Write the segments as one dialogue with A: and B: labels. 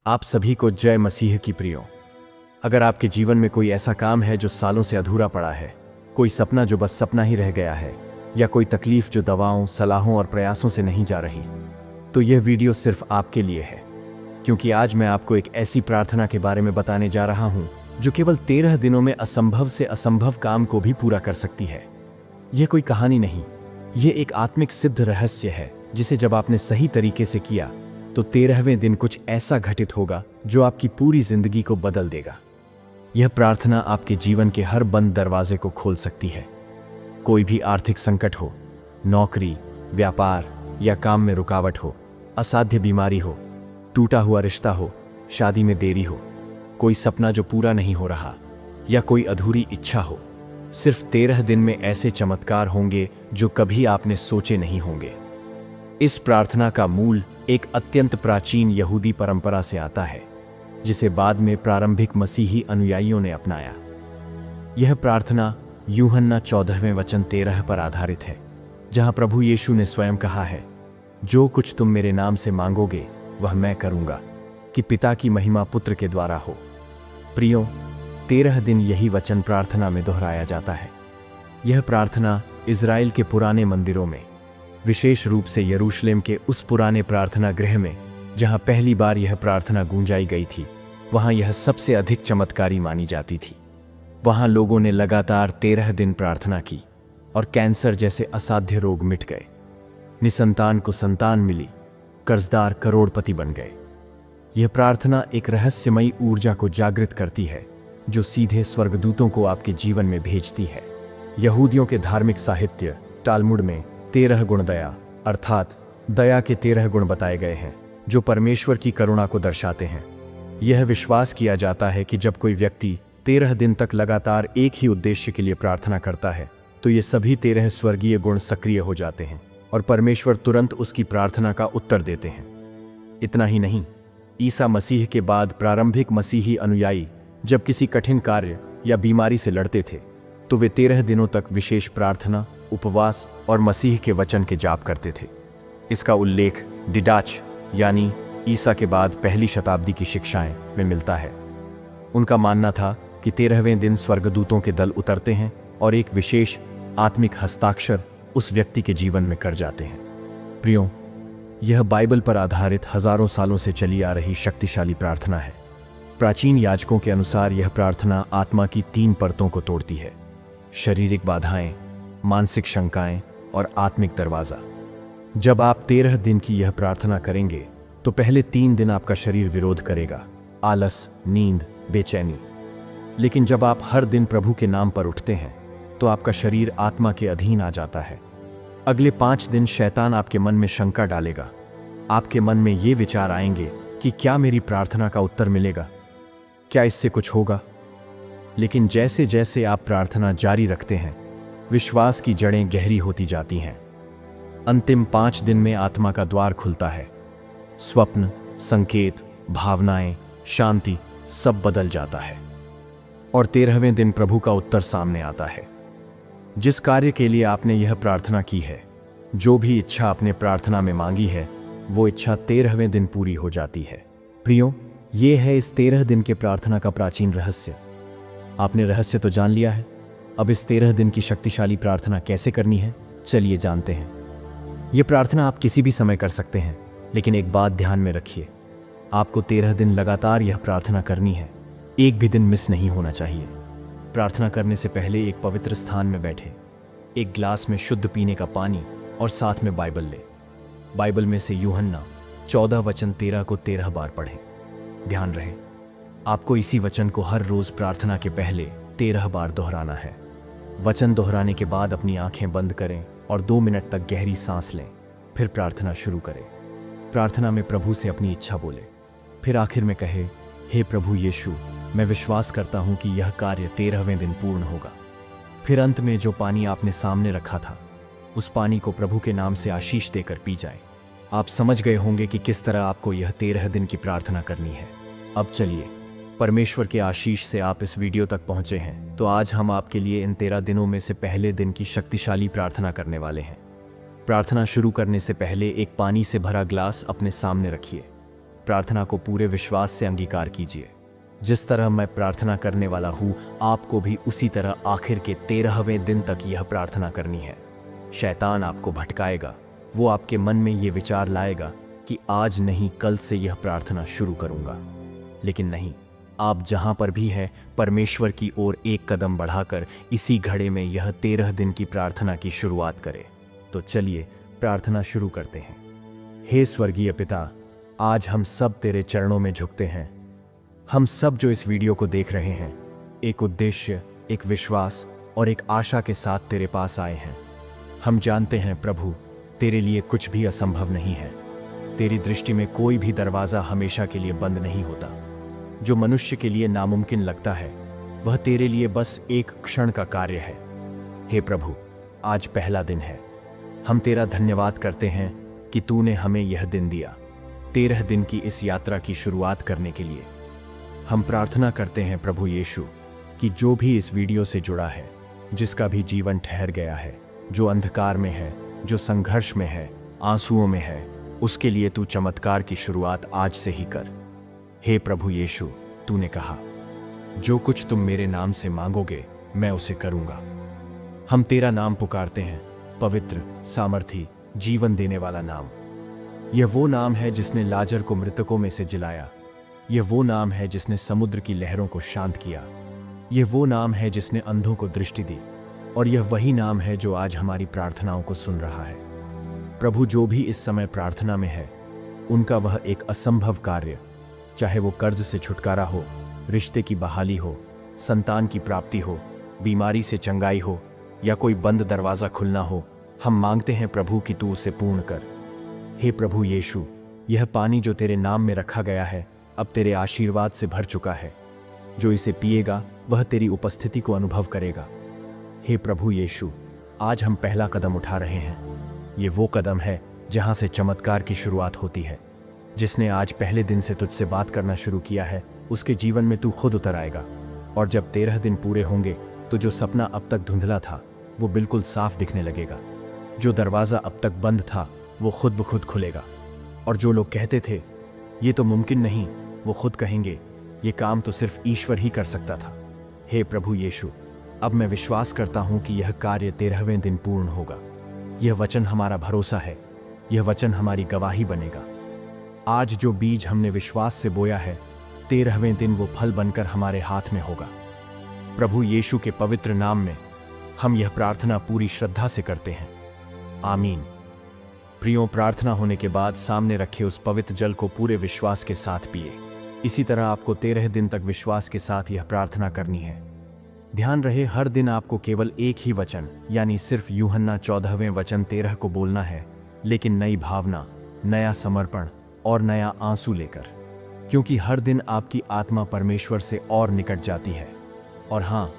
A: आप सभी को जय मसीह की प्रियो। अगर आपके जीवन में कोई ऐसा काम है जो सालों से अधूरा पड़ा है, कोई सपना जो बस सपना ही रह गया है, या कोई तकलीफ जो दवाओं, सलाहों और प्रयासों से नहीं जा रही, तो यह वीडियो सिर्फ आपके लिए है। क्योंकि आज मैं आपको एक ऐसी प्रार्थना के बारे में बताने जा रहा हूं जो केवल 13 दिनों में असंभव से असंभव काम को भी पूरा कर सकती है। यह कोई कहानी नहीं, यह एक आत्मिक सिद्ध रहस्य है जिसे जब आपने सही तरीके से किया तो 13वें दिन कुछ ऐसा घटित होगा जो आपकी पूरी जिंदगी को बदल देगा। यह प्रार्थना आपके जीवन के हर बंद दरवाजे को खोल सकती है। कोई भी आर्थिक संकट हो, नौकरी, व्यापार या काम में रुकावट हो, असाध्य बीमारी हो, टूटा हुआ रिश्ता हो, शादी में देरी हो, कोई सपना जो पूरा नहीं हो रहा, या कोई अधूरी इच्छा हो, सिर्फ 13 दिन में ऐसे चमत्कार होंगे जो कभी आपने सोचे नहीं होंगे। इस प्रार्थना का मूल एक अत्यंत प्राचीन यहूदी परंपरा से आता है, जिसे बाद में प्रारंभिक मसीही अनुयायियों ने अपनाया। यह प्रार्थना यूहन्ना 14वें वचन 13 पर आधारित है, जहां प्रभु यीशु ने स्वयं कहा है, जो कुछ तुम मेरे नाम से मांगोगे वह मैं करूंगा, कि पिता की महिमा पुत्र के द्वारा हो। प्रियो, 13 दिन यही वचन प्रार्थना में दोहराया जाता है। यह प्रार्थना इज़राइल के पुराने मंदिरों में, विशेष रूप से यरूशलेम के उस पुराने प्रार्थना गृह में जहां पहली बार यह प्रार्थना गूंजाई गई थी, वहां यह सबसे अधिक चमत्कारी मानी जाती थी। वहां लोगों ने लगातार 13 दिन प्रार्थना की और कैंसर जैसे असाध्य रोग मिट गए, निसंतान को संतान मिली, कर्जदार करोड़पति बन गए। यह प्रार्थना एक रहस्यमयी ऊर्जा को जागृत करती है जो सीधे स्वर्गदूतों को आपके जीवन में भेजती है। यहूदियों के धार्मिक साहित्य टालमुड में 13 गुण दया अर्थात दया के 13 गुण बताए गए हैं जो परमेश्वर की करुणा को दर्शाते हैं। यह विश्वास किया जाता है कि जब कोई व्यक्ति 13 दिन तक लगातार एक ही उद्देश्य के लिए प्रार्थना करता है तो ये सभी 13 स्वर्गीय गुण सक्रिय हो जाते हैं और परमेश्वर तुरंत उसकी प्रार्थना का उत्तर देते हैं। इतना ही नहीं, ईसा मसीह के बाद प्रारंभिक मसीही अनुयायी जब किसी कठिन कार्य या बीमारी से लड़ते थे तो वे 13 दिनों तक विशेष प्रार्थना, उपवास और मसीह के वचन के जाप करते थे। इसका उल्लेख डिडाच यानी ईसा के बाद पहली शताब्दी की शिक्षाएं में मिलता है। उनका मानना था कि 13वें दिन स्वर्गदूतों के दल उतरते हैं और एक विशेष आत्मिक हस्ताक्षर उस व्यक्ति के जीवन में कर जाते हैं। प्रियो, यह बाइबल पर आधारित हजारों सालों से चली आ रही शक्तिशाली प्रार्थना है। प्राचीन याजकों के अनुसार यह प्रार्थना आत्मा की 3 परतों को तोड़ती है: शारीरिक बाधाएं, मानसिक शंकाएं और आत्मिक दरवाजा। जब आप 13 दिन की यह प्रार्थना करेंगे तो पहले 3 दिन आपका शरीर विरोध करेगा, आलस, नींद, बेचैनी। लेकिन जब आप हर दिन प्रभु के नाम पर उठते हैं तो आपका शरीर आत्मा के अधीन आ जाता है। अगले 5 दिन शैतान आपके मन में शंका डालेगा। आपके मन में ये विचार आएंगे कि क्या मेरी प्रार्थना का उत्तर मिलेगा, क्या इससे कुछ होगा। लेकिन जैसे जैसे आप प्रार्थना जारी रखते हैं, विश्वास की जड़ें गहरी होती जाती हैं। अंतिम 5 दिन में आत्मा का द्वार खुलता है। स्वप्न, संकेत, भावनाएं, शांति सब बदल जाता है और 13वें दिन प्रभु का उत्तर सामने आता है। जिस कार्य के लिए आपने यह प्रार्थना की है, जो भी इच्छा आपने प्रार्थना में मांगी है, वो इच्छा 13वें दिन पूरी हो जाती है। प्रियो, ये है इस 13 दिन के प्रार्थना का प्राचीन रहस्य। आपने रहस्य तो जान लिया है, अब इस 13 दिन की शक्तिशाली प्रार्थना कैसे करनी है, चलिए जानते हैं। यह प्रार्थना आप किसी भी समय कर सकते हैं, लेकिन एक बात ध्यान में रखिए, आपको 13 दिन लगातार यह प्रार्थना करनी है। एक भी दिन मिस नहीं होना चाहिए। प्रार्थना करने से पहले एक पवित्र स्थान में बैठे, एक ग्लास में शुद्ध पीने का पानी और साथ में बाइबल ले। बाइबल में से यूहन्ना 14 वचन 13 को 13 बार पढ़ें। ध्यान रहे, आपको इसी वचन को हर रोज प्रार्थना के पहले 13 बार दोहराना है। वचन दोहराने के बाद अपनी आंखें बंद करें और 2 मिनट तक गहरी सांस लें। फिर प्रार्थना शुरू करें। प्रार्थना में प्रभु से अपनी इच्छा बोले। फिर आखिर में कहे, हे प्रभु यीशु, मैं विश्वास करता हूं कि यह कार्य 13वें दिन पूर्ण होगा। फिर अंत में जो पानी आपने सामने रखा था, उस पानी को प्रभु के नाम से आशीष देकर पी जाए। आप समझ गए होंगे कि किस तरह आपको यह 13 दिन की प्रार्थना करनी है। अब चलिए, परमेश्वर के आशीष से आप इस वीडियो तक पहुंचे हैं, तो आज हम आपके लिए इन 13 दिनों में से पहले दिन की शक्तिशाली प्रार्थना करने वाले हैं। प्रार्थना शुरू करने से पहले एक पानी से भरा ग्लास अपने सामने रखिए। प्रार्थना को पूरे विश्वास से अंगीकार कीजिए। जिस तरह मैं प्रार्थना करने वाला हूँ, आपको भी उसी तरह आखिर के 13वें दिन तक यह प्रार्थना करनी है। शैतान आपको भटकाएगा, वो आपके मन में ये विचार लाएगा कि आज नहीं कल से यह प्रार्थना शुरू करूंगा। लेकिन नहीं, आप जहां पर भी हैं, परमेश्वर की ओर एक कदम बढ़ाकर इसी घड़े में यह 13 दिन की प्रार्थना की शुरुआत करें। तो चलिए प्रार्थना शुरू करते हैं। हे स्वर्गीय पिता, आज हम सब तेरे चरणों में झुकते हैं। हम सब जो इस वीडियो को देख रहे हैं, एक उद्देश्य, एक विश्वास और एक आशा के साथ तेरे पास आए हैं। हम जानते हैं प्रभु, तेरे लिए कुछ भी असंभव नहीं है। तेरी दृष्टि में कोई भी दरवाज़ा हमेशा के लिए बंद नहीं होता। जो मनुष्य के लिए नामुमकिन लगता है, वह तेरे लिए बस एक क्षण का कार्य है। हे प्रभु, आज पहला दिन है। हम तेरा धन्यवाद करते हैं कि तूने हमें यह दिन दिया, 13 दिन की इस यात्रा की शुरुआत करने के लिए। हम प्रार्थना करते हैं प्रभु यीशु कि जो भी इस वीडियो से जुड़ा है, जिसका भी जीवन ठहर गया है, जो अंधकार में है, जो संघर्ष में है, आंसुओं में है, उसके लिए तू चमत्कार की शुरुआत आज से ही कर। हे प्रभु यीशु, तूने कहा, जो कुछ तुम मेरे नाम से मांगोगे मैं उसे करूंगा। हम तेरा नाम पुकारते हैं, पवित्र, सामर्थी, जीवन देने वाला नाम। यह वो नाम है जिसने लाजर को मृतकों में से जिलाया। यह वो नाम है जिसने समुद्र की लहरों को शांत किया। यह वो नाम है जिसने अंधों को दृष्टि दी। और यह वही नाम है जो आज हमारी प्रार्थनाओं को सुन रहा है। प्रभु, जो भी इस समय प्रार्थना में है, उनका वह एक असंभव कार्य, चाहे वो कर्ज से छुटकारा हो, रिश्ते की बहाली हो, संतान की प्राप्ति हो, बीमारी से चंगाई हो या कोई बंद दरवाज़ा खुलना हो, हम मांगते हैं प्रभु कि तू उसे पूर्ण कर। हे प्रभु यीशु, यह पानी जो तेरे नाम में रखा गया है, अब तेरे आशीर्वाद से भर चुका है। जो इसे पिएगा वह तेरी उपस्थिति को अनुभव करेगा। हे प्रभु यीशु, आज हम पहला कदम उठा रहे हैं। ये वो कदम है जहां से चमत्कार की शुरुआत होती है। जिसने आज पहले दिन से तुझसे बात करना शुरू किया है, उसके जीवन में तू खुद उतर आएगा। और जब 13 दिन पूरे होंगे तो जो सपना अब तक धुंधला था, वो बिल्कुल साफ दिखने लगेगा। जो दरवाज़ा अब तक बंद था, वो खुद ब खुद खुलेगा। और जो लोग कहते थे ये तो मुमकिन नहीं, वो खुद कहेंगे ये काम तो सिर्फ ईश्वर ही कर सकता था। हे प्रभु यीशु, अब मैं विश्वास करता हूं कि यह कार्य 13वें दिन पूर्ण होगा। यह वचन हमारा भरोसा है, यह वचन हमारी गवाही बनेगा। आज जो बीज हमने विश्वास से बोया है, 13वें दिन वो फल बनकर हमारे हाथ में होगा। प्रभु यीशु के पवित्र नाम में हम यह प्रार्थना पूरी श्रद्धा से करते हैं, आमीन। प्रियों, प्रार्थना होने के बाद सामने रखे उस पवित्र जल को पूरे विश्वास के साथ पिए। इसी तरह आपको 13 दिन तक विश्वास के साथ यह प्रार्थना करनी है। ध्यान रहे, हर दिन आपको केवल एक ही वचन, यानी सिर्फ यूहन्ना 14वें वचन 13 को बोलना है, लेकिन नई भावना, नया समर्पण और नया आंसू लेकर। क्योंकि हर दिन आपकी आत्मा परमेश्वर से और निकट जाती है। और हाँ,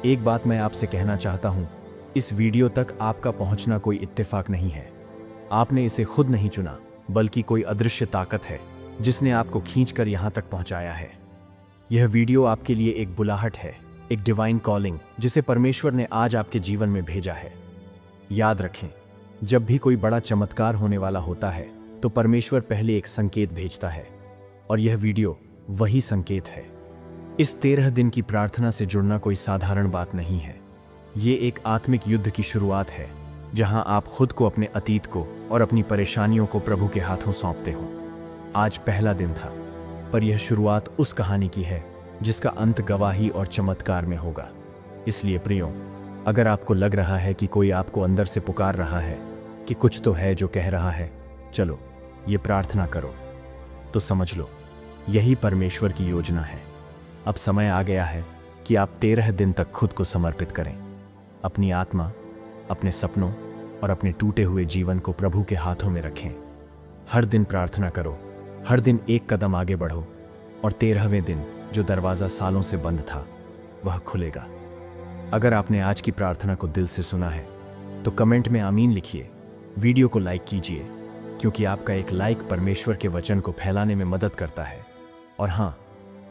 A: एक बात मैं आपसे कहना चाहता हूँ, इस वीडियो तक आपका पहुँचना कोई इत्तेफाक नहीं है। आपने इसे खुद नहीं चुना, बल्कि कोई अदृश्य ताकत है जिसने आपको खींचकर यहाँ तक पहुँचाया है। यह वीडियो आपके लिए एक बुलाहट है, एक डिवाइन कॉलिंग, जिसे परमेश्वर ने आज आपके जीवन में भेजा है। याद रखें, जब भी कोई बड़ा चमत्कार होने वाला होता है, तो परमेश्वर पहले एक संकेत भेजता है, और यह वीडियो वही संकेत है। इस 13 दिन की प्रार्थना से जुड़ना कोई साधारण बात नहीं है। ये एक आत्मिक युद्ध की शुरुआत है, जहां आप खुद को, अपने अतीत को और अपनी परेशानियों को प्रभु के हाथों सौंपते हो। आज पहला दिन था, पर यह शुरुआत उस कहानी की है जिसका अंत गवाही और चमत्कार में होगा। इसलिए प्रियो, अगर आपको लग रहा है कि कोई आपको अंदर से पुकार रहा है, कि कुछ तो है जो कह रहा है चलो ये प्रार्थना करो, तो समझ लो यही परमेश्वर की योजना है। अब समय आ गया है कि आप 13 दिन तक खुद को समर्पित करें। अपनी आत्मा, अपने सपनों और अपने टूटे हुए जीवन को प्रभु के हाथों में रखें। हर दिन प्रार्थना करो, हर दिन एक कदम आगे बढ़ो, और 13वें दिन जो दरवाज़ा सालों से बंद था, वह खुलेगा। अगर आपने आज की प्रार्थना को दिल से सुना है, तो कमेंट में आमीन लिखिए। वीडियो को लाइक कीजिए, क्योंकि आपका एक लाइक परमेश्वर के वचन को फैलाने में मदद करता है। और हाँ,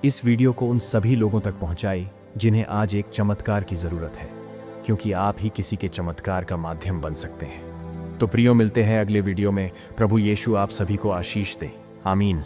A: इस वीडियो को उन सभी लोगों तक पहुंचाई जिन्हें आज एक चमत्कार की ज़रूरत है, क्योंकि आप ही किसी के चमत्कार का माध्यम बन सकते हैं। तो प्रियो, मिलते हैं अगले वीडियो में। प्रभु यीशु आप सभी को आशीष दे, आमीन।